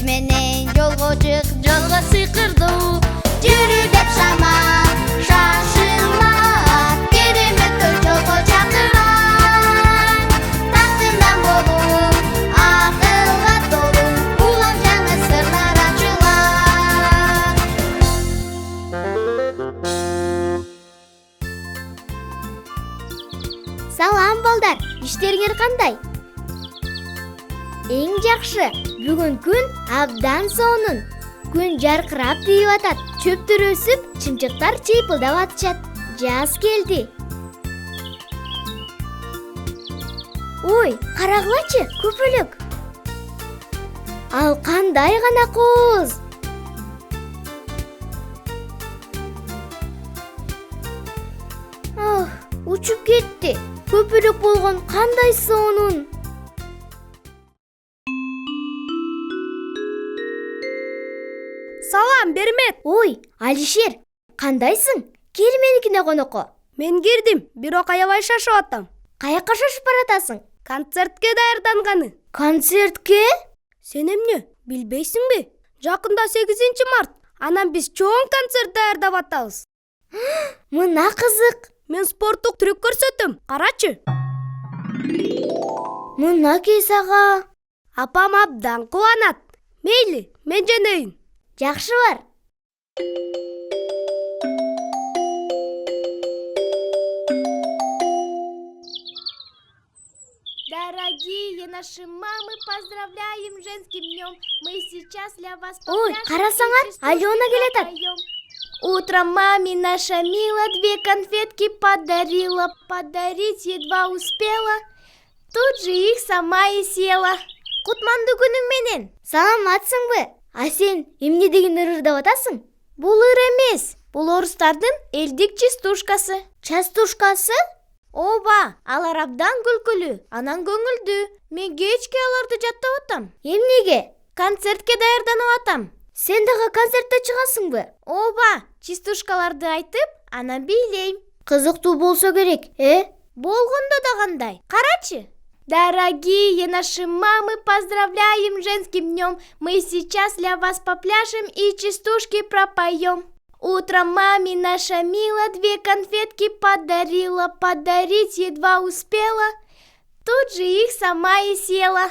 менен жолго чык, жолго сыйкырдуу. Жүрү деп шама, шашылма, кереметтер жолго чакырган. Тактынан болуу, акылга толуу, улам жаңы сырлар ачылат. Салам балдар, иштериңер кандай? Эң жакшы, бүгүн күн абдан сонун. Күн жаркырап тийип атат, чөптөр өсүп, чымчыктар чыйпылдап атышат. Жаз келди. Ой, карагылачы, көпөлөк. Ал кандай гана кооз. Учуп кетти. Көпөлөк болгон кандай сонун. Салам, Бермет. Ой, Алишер, кандайсың? Кел меникине конокко. Мен кирдим, бирок аябай шашып атам. Каяка шашып баратасың? Концертке даярданганы. Концертке? Сен эмне, билбейсиңби? Жакында 8 март. Анан биз чоң концерт даярдап атабыз. Мына кызык. Мен спорттук трюк көрсөтөм. Карачы. Мына кейс ага. Апам абдан кубанат. Мейли, мен жөнөйүн. Жакшы бар. Дорогие наши мамы, поздравляем женским днем. Мы сейчас для вас Ой, карасаңар, Алена келатат. Утром маме наша мила 2 конфетки подарила. Подарить едва успела, тут же их сама и съела. Кутмандуу күнүң менен. Саламатсыңбы? А сен эмне деген ырдап атасың? Бул ыр эмес, бул орустардын элдик частушкасы. Частушкасы? Ооба, алар абдан күлкүлүү, анан көңүлдүү. Мен кечке аларды жаттап атам. Эмнеге? Концертке даярданып атам. Сен дагы концертте чыгасыңбы? Ооба, частушкаларды айтып, анан бийлейм. Кызыктуу болсо керек, Болгондо да кандай? Карачы. Дорогие наши мамы, поздравляем женским днем. Мы сейчас для вас попляшем и частушки пропоем. Утром маме наша мила 2 конфетки подарила. Подарить едва успела, тут же их сама и съела.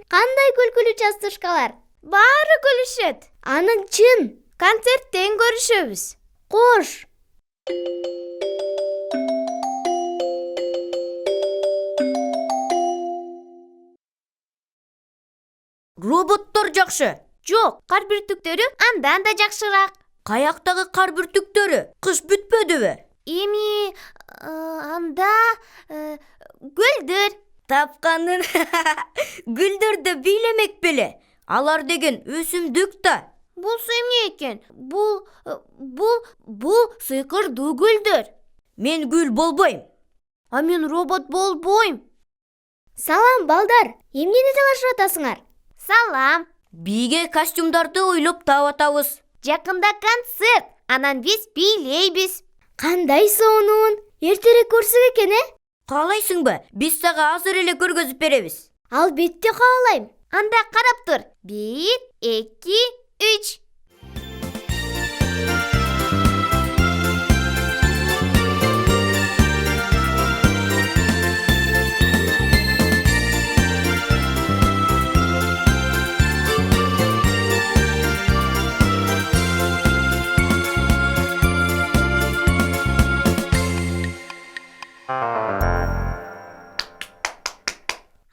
Кандай күлкүлүү частушкалар? Баары күлүшөт. Анын чын. Концерттен көрүшөбүз. Кош. Роботтор жакшы. Жок, кар бүртүктөрү андан да жакшыраак. Каяктагы кар бүртүктөрү кыш бүтпөдүбү? Эми анда гүлдөр. Тапканын. Гүлдөрдү бийлемек беле. Алар деген өсүмдүк да. Булсу эмне экен? Бул сыйкырдуу гүлдөр. Мен гүл болбойм. А мен робот болбойм. Салам балдар. Эмнени талашып атасыңар? Салам. Бийге костюмдарды ойлоп таап атабыз. Жакында концерт, анан биз бийлейбиз. Кандай сонун. Эртерээк көрсөк экен, Каалайсыңбы? Биз сага азыр эле көргөзүп беребиз. Албетте каалайм. Анда карап тур. 1, 2, 3.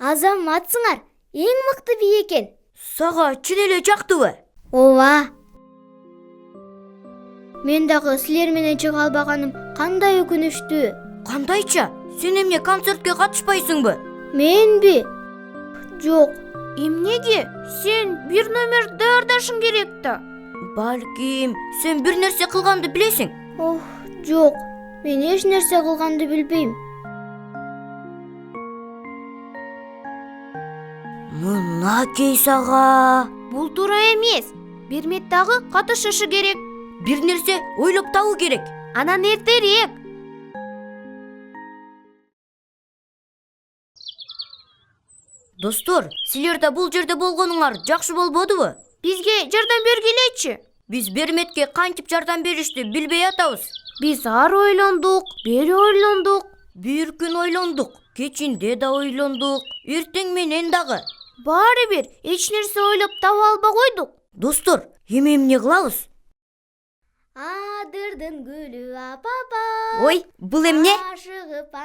Азаматсыңар. Эң мыкты бий экен. Сага чын эле жактыбы? Ооба. Мен дагы силер менен чыга албаганым кандай өкүнүчтүү. Кандайча? Сен эмне концертке катышпайсыңбы? Менби? Жок. Эмнеге? Сен 1 номер даярдашың керек да. Балким, сен бир нерсе кылганды билесиң? Жок. Мен эч нерсе кылганды билбейм. Мына кейс ага. Бул туура эмес. Бермет дагы катышышы керек. Бир нерсе ойлоп табуу керек. Анан эртерээк. Достор, силер да бул жерде болгонуңар жакшы болбодубу? Бизге жардам бергилечи. Биз Берметке кантип жардам беришти билбей атабыз. Биз ары ойлондук, бери ойлондук. Бир күн ойлондук, кечинде да ойлондук, эртең менен дагы. Баары бир эч нерсе ойлоп таба албай койдук. Достор, эми эмне кылабыз? Адырдын гүлү апапа. Ой, бул эмне?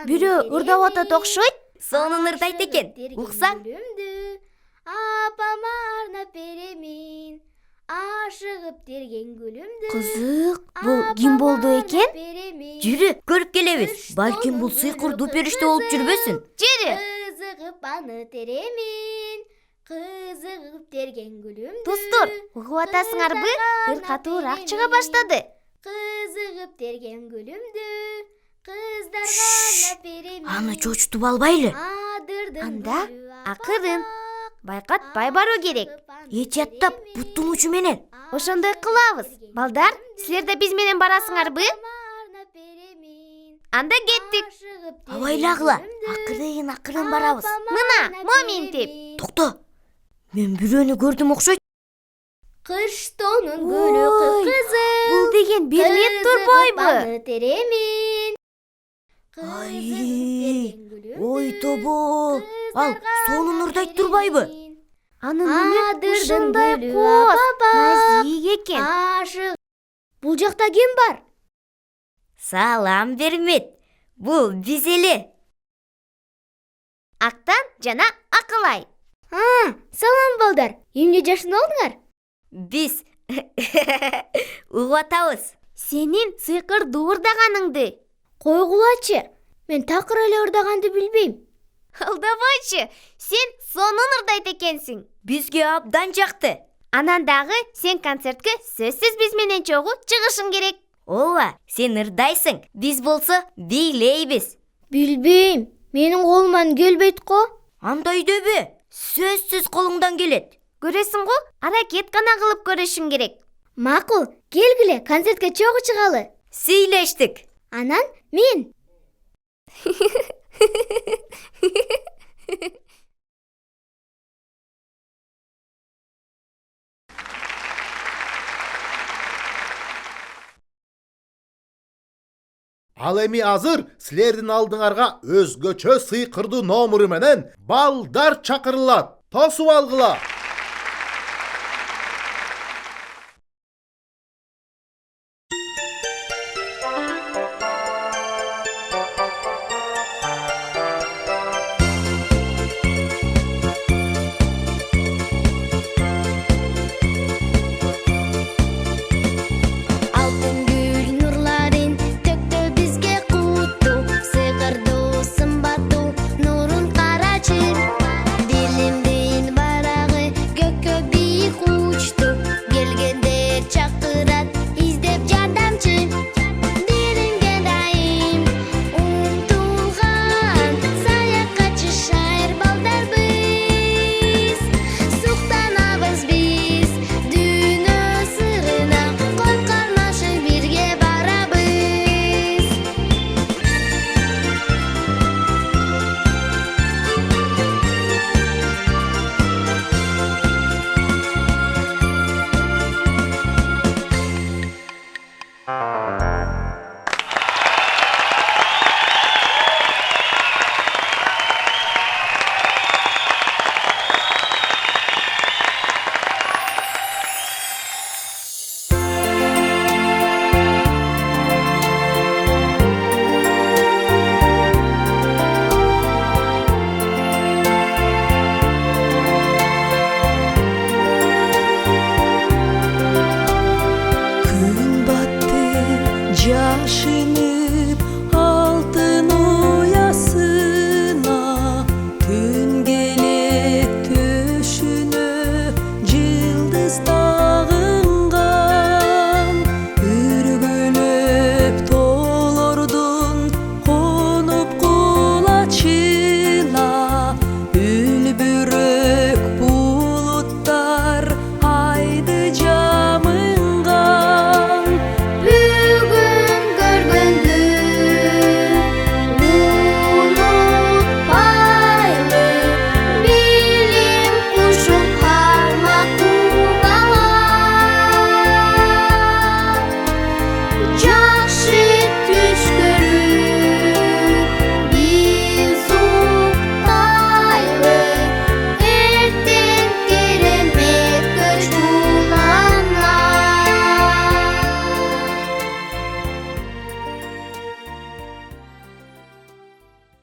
Бирөө ырдап атат окшойт. Сонун ырдайт экен. Уксаң? Апама арнап беремин. Ашыгып терген гүлүмдү. Кызык, бул ким болду экен? Жүрү, көрүп келебиз. Балким бул сыйкырдуу периште болуп жүрбөсүн. Жүрү. Кызыгып аны теремин. Кызыгып терген гүлүмдү. Достор, угуп атасыңарбы? Ыркатуураак чыга баштады. Кызыгып терген гүлүмдү. Кыздарга арнап беремин. Аны чочутуп албайлы. Анда акырын, байкатпай баруу керек. Этияттап, буттун учу менен. Ошондой кылабыз. Балдар, силер да биз менен барасыңарбы? Анда кеттик. Абайлагыла, акырын барабыз. Мына, моментип. Токто, мен бирөөнү көрдүм окшойт. Кыштоонун гүлү кып-кызыл. Бул деген Бермет турбойбу? Теремин. Ай, ой тобо. Ал сонун ырдайт турбайбы? Анын үмүт ушундай коз, назик экен. Ашык. Бул жакта ким бар? Салам Бермет. Бул биз эле. Актан жана Акылай. Салам балдар. Эмне жашын алдыңар? Биз угуп атабыз. Сенин сыйкырдуу ырдаганыңды. Койгулачы. Мен такыр эле ырдаганды билбейм. Алдабайчы, сен сонун ырдайт экенсиң. Бизге абдан жакты. Анан дагы сен концертке сөзсүз биз менен чогуу чыгышың керек. Ооба, сен ырдайсың. Биз болсо бийлейбиз. Билбейм. Менин колуман келбейт го. Андай дөбө. Сөзсүз колуңдан келет. Көрөсүң го, аракет гана кылып көрүшүң керек. Макул, келгиле концертке чогуу чыгалы. Сүйлөштүк. Анан мен. Ал эми азыр силердин алдыңарга өзгөчө сыйкырдуу номуру менен балдар чакырылат. Тосуп алгыла.